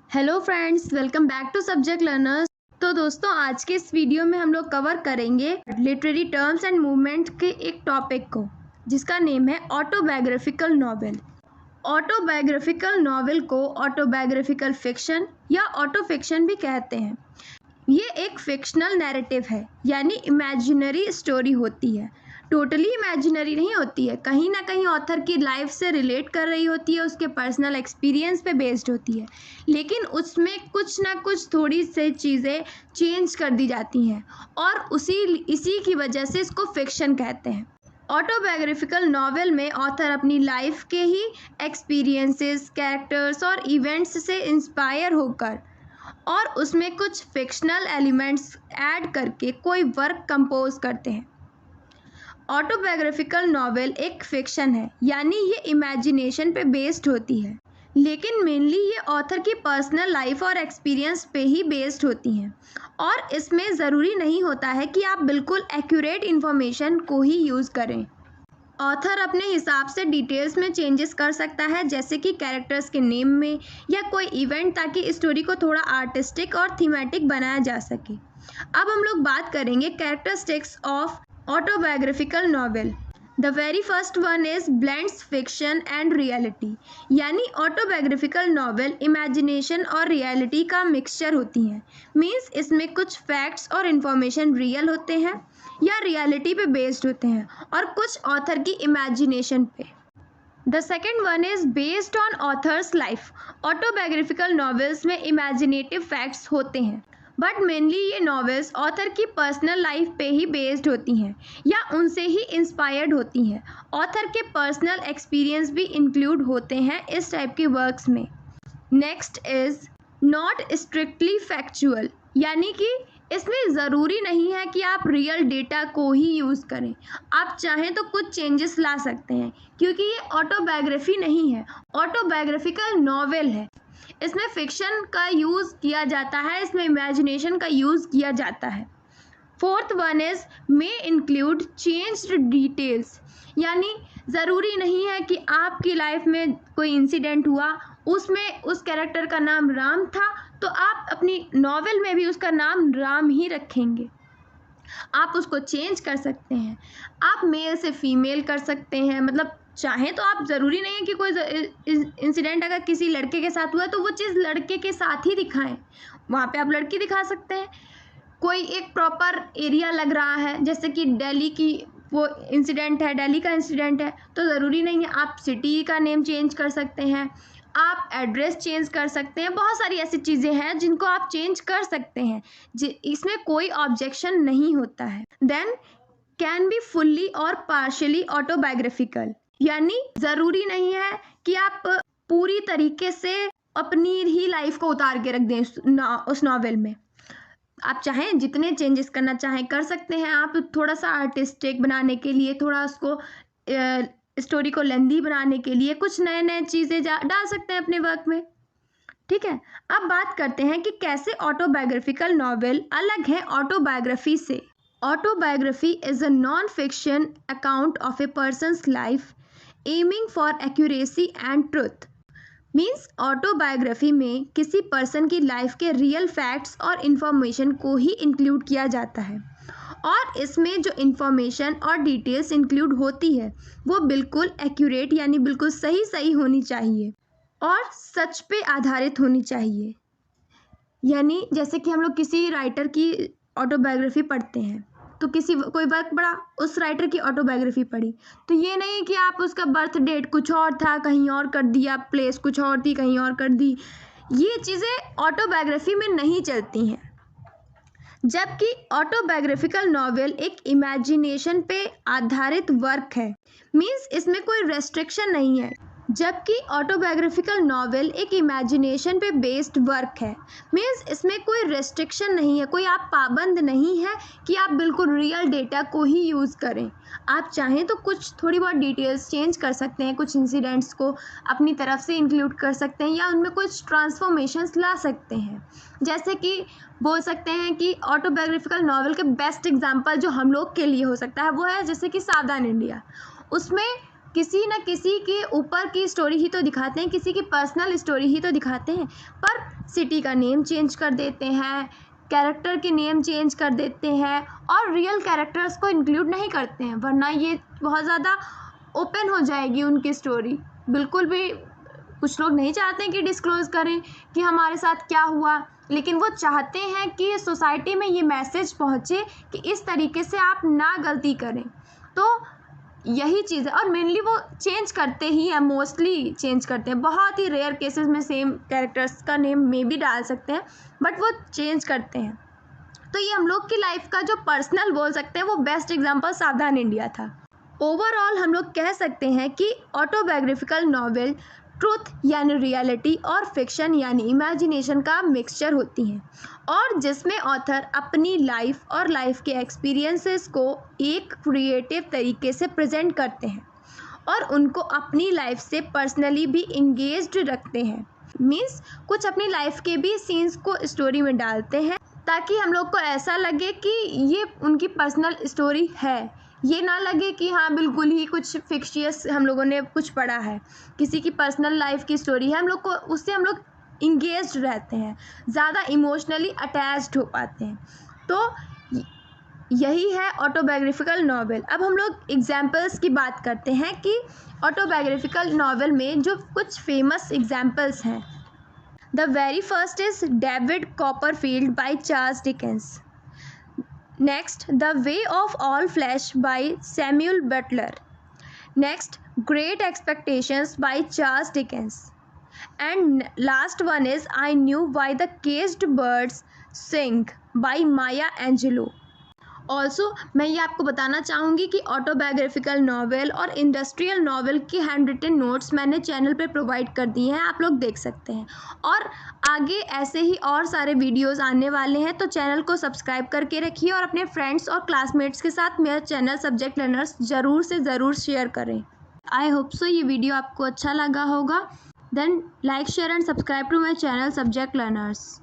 Hello friends, welcome back to subject learners. तो दोस्तों, आज के इस वीडियो में हम लोग कवर करेंगे लिटरेरी टर्म्स एंड मूवमेंट के एक टॉपिक को, जिसका नेम है ऑटोबायोग्राफिकल नॉवेल। ऑटोबायोग्राफिकल नॉवेल को ऑटोबायोग्राफिकल फिक्शन या ऑटो फिक्शन भी कहते हैं। ये एक फिक्शनल नैरेटिव है, यानी इमेजिनरी स्टोरी होती है। टोटली इमेजिनरी नहीं होती है, कहीं ना कहीं ऑथर की लाइफ से रिलेट कर रही होती है, उसके पर्सनल एक्सपीरियंस पे बेस्ड होती है, लेकिन उसमें कुछ ना कुछ थोड़ी सी चीज़ें चेंज कर दी जाती हैं और इसी की वजह से इसको फिक्शन कहते हैं। ऑटोबायोग्राफिकल नॉवेल में ऑथर अपनी लाइफ के ही एक्सपीरियंसेस, कैरेक्टर्स और इवेंट्स से इंस्पायर होकर और उसमें कुछ फिक्शनल एलिमेंट्स ऐड करके कोई वर्क कंपोज करते हैं। ऑटोबायोग्राफिकल नॉवेल एक फिक्शन है, यानी ये इमेजिनेशन पे बेस्ड होती है, लेकिन मेनली ये ऑथर की पर्सनल लाइफ और एक्सपीरियंस पे ही बेस्ड होती हैं और इसमें ज़रूरी नहीं होता है कि आप बिल्कुल एक्यूरेट इन्फॉर्मेशन को ही यूज़ करें। ऑथर अपने हिसाब से डिटेल्स में चेंजेस कर सकता है, जैसे कि कैरेक्टर्स के नेम में या कोई इवेंट, ताकि स्टोरी को थोड़ा आर्टिस्टिक और थीमेटिक बनाया जा सके। अब हम लोग बात करेंगे characteristics of autobiographical novel. The very first one is blends fiction and reality, यानी ऑटोबायोग्राफिकल नॉवेल इमेजिनेशन और रियलिटी का मिक्सचर होती हैं। मीन्स इसमें कुछ फैक्ट्स और इन्फॉर्मेशन रियल होते हैं या रियलिटी पे बेस्ड होते हैं और कुछ ऑथर की इमेजिनेशन पे। The second one is based on authors life. Autobiographical novels में इमेजिनेटिव फैक्ट्स होते हैं, बट मेनली ये नॉवेल्स ऑथर की पर्सनल लाइफ पे ही बेस्ड होती हैं या उनसे ही इंस्पायर्ड होती हैं। ऑथर के पर्सनल एक्सपीरियंस भी इंक्लूड होते हैं इस टाइप के वर्क्स में। Next is not strictly factual, यानी कि इसमें ज़रूरी नहीं है कि आप रियल डेटा को ही यूज़ करें। आप चाहें तो कुछ चेंजेस ला सकते हैं, क्योंकि ये ऑटोबायोग्राफी नहीं है, ऑटोबायोग्राफिकल नॉवेल है। इसमें फिक्शन का यूज़ किया जाता है, इसमें इमेजिनेशन का यूज़ किया जाता है। Fourth one is may include changed details, यानी ज़रूरी नहीं है कि आपकी लाइफ में कोई इंसिडेंट हुआ, उसमें उस कैरेक्टर का नाम राम था, तो आप अपनी नॉवेल में भी उसका नाम राम ही रखेंगे। आप उसको चेंज कर सकते हैं, आप मेल से फीमेल कर सकते हैं, मतलब चाहें तो आप, ज़रूरी नहीं है कि कोई इंसिडेंट अगर किसी लड़के के साथ हुआ है तो वो चीज़ लड़के के साथ ही दिखाएं, वहाँ पे आप लड़की दिखा सकते हैं। कोई एक प्रॉपर एरिया लग रहा है, जैसे कि दिल्ली की वो इंसिडेंट है, दिल्ली का इंसिडेंट है, तो ज़रूरी नहीं है, आप सिटी का नेम चेंज कर सकते हैं, आप एड्रेस चेंज कर सकते हैं। बहुत सारी ऐसी चीज़ें हैं जिनको आप चेंज कर सकते हैं, इसमें कोई ऑब्जेक्शन नहीं होता है। देन कैन बी फुल्ली और पार्शियली ऑटोबायोग्राफिकल, यानी ज़रूरी नहीं है कि आप पूरी तरीके से अपनी ही लाइफ को उतार के रख दें उस नॉवेल में। आप चाहें जितने चेंजेस करना चाहें कर सकते हैं। आप थोड़ा सा आर्टिस्टिक बनाने के लिए, थोड़ा उसको स्टोरी को लेंदी बनाने के लिए कुछ नए नए चीज़ें डाल सकते हैं अपने वर्क में। ठीक है, अब बात करते हैं कि कैसे ऑटोबायोग्राफिकल नॉवेल अलग है ऑटोबायोग्राफी से। Autobiography is a non fiction account of A persons life aiming for accuracy and truth. Means autobiography में किसी पर्सन की लाइफ के रियल फैक्ट्स और इन्फॉर्मेशन को ही इंक्लूड किया जाता है और इसमें जो इन्फॉर्मेशन और डिटेल्स इंक्लूड होती है वो बिल्कुल एक्यूरेट, यानी बिल्कुल सही सही होनी चाहिए और सच पे आधारित होनी चाहिए। यानी जैसे कि हम लोग किसी राइटर की ऑटोबायोग्राफी पढ़ते हैं, तो कोई वर्क पढ़ा, उस राइटर की ऑटोबायोग्राफी पढ़ी, तो ये नहीं कि आप उसका बर्थ डेट कुछ और था कहीं और कर दिया, प्लेस कुछ और थी कहीं और कर दी। ये चीज़ें ऑटोबायोग्राफी में नहीं चलती हैं। जबकि ऑटोबायोग्राफिकल नॉवेल एक इमेजिनेशन पे आधारित वर्क है, मीन्स इसमें कोई रेस्ट्रिक्शन नहीं है। जबकि ऑटोबायोग्राफिकल नॉवेल एक इमेजिनेशन पे बेस्ड वर्क है, मीन्स इसमें कोई रेस्ट्रिक्शन नहीं है, कोई आप पाबंद नहीं है कि आप बिल्कुल रियल डेटा को ही यूज़ करें। आप चाहें तो कुछ थोड़ी बहुत डिटेल्स चेंज कर सकते हैं, कुछ इंसिडेंट्स को अपनी तरफ से इंक्लूड कर सकते हैं या उनमें कुछ ट्रांसफॉर्मेशंस ला सकते हैं। जैसे कि बोल सकते हैं कि ऑटोबायोग्राफिकल नॉवेल के बेस्ट एग्जाम्पल जो हम लोग के लिए हो सकता है वो है जैसे कि सावधान इंडिया। उसमें किसी न किसी के ऊपर की स्टोरी ही तो दिखाते हैं, किसी की पर्सनल स्टोरी ही तो दिखाते हैं, पर सिटी का नेम चेंज कर देते हैं, कैरेक्टर के नेम चेंज कर देते हैं और रियल कैरेक्टर्स को इंक्लूड नहीं करते हैं, वरना ये बहुत ज़्यादा ओपन हो जाएगी उनकी स्टोरी। बिल्कुल भी कुछ लोग नहीं चाहते हैं कि डिस्क्लोज़ करें कि हमारे साथ क्या हुआ, लेकिन वो चाहते हैं कि सोसाइटी में ये मैसेज पहुँचे कि इस तरीके से आप ना गलती करें। तो यही चीज़ है, और मेनली वो चेंज करते ही हैं, मोस्टली चेंज करते हैं। बहुत ही रेयर केसेस में सेम कैरेक्टर्स का नेम में भी डाल सकते हैं, बट वो चेंज करते हैं। तो ये हम लोग की लाइफ का जो पर्सनल बोल सकते हैं वो बेस्ट एग्जाम्पल सावधान इंडिया था। ओवरऑल हम लोग कह सकते हैं कि ऑटोबायोग्राफिकल नॉवेल ट्रूथ यानी रियलिटी और फिक्शन यानी इमेजिनेशन का मिक्सचर होती हैं, और जिसमें ऑथर अपनी लाइफ और लाइफ के एक्सपीरियंसेस को एक क्रिएटिव तरीके से प्रेजेंट करते हैं और उनको अपनी लाइफ से पर्सनली भी इंगेज्ड रखते हैं। मीन्स कुछ अपनी लाइफ के भी सीन्स को स्टोरी में डालते हैं ताकि हम लोग को ऐसा लगे कि ये उनकी पर्सनल स्टोरी है, ये ना लगे कि हाँ बिल्कुल ही कुछ फिक्शियस हम लोगों ने कुछ पढ़ा है, किसी की पर्सनल लाइफ की स्टोरी है, हम लोग को उससे हम लोग इंगेज्ड रहते हैं, ज़्यादा इमोशनली अटैच्ड हो पाते हैं। तो यही है ऑटोबायोग्राफिकल नॉवेल। अब हम लोग एग्जाम्पल्स की बात करते हैं कि ऑटोबायोग्राफिकल नॉवेल में जो कुछ फेमस एग्जाम्पल्स हैं। The very first is David Copperfield by Charles Dickens. Next, The Way of All Flesh by Samuel Butler. Next, Great Expectations by Charles Dickens. And last one is I Knew Why the Caged Birds Sing by Maya Angelou. Also मैं ये आपको बताना चाहूँगी कि autobiographical novel और industrial novel के hand written notes मैंने channel पे प्रोवाइड कर दिए हैं, आप लोग देख सकते हैं। और आगे ऐसे ही और सारे वीडियोस आने वाले हैं, तो चैनल को सब्सक्राइब करके रखिए और अपने फ्रेंड्स और क्लासमेट्स के साथ मेरा चैनल सब्जेक्ट लर्नर्स ज़रूर से ज़रूर शेयर करें। आई होप सो ये वीडियो आपको अच्छा लगा होगा। Then like share and subscribe to my channel subject learners.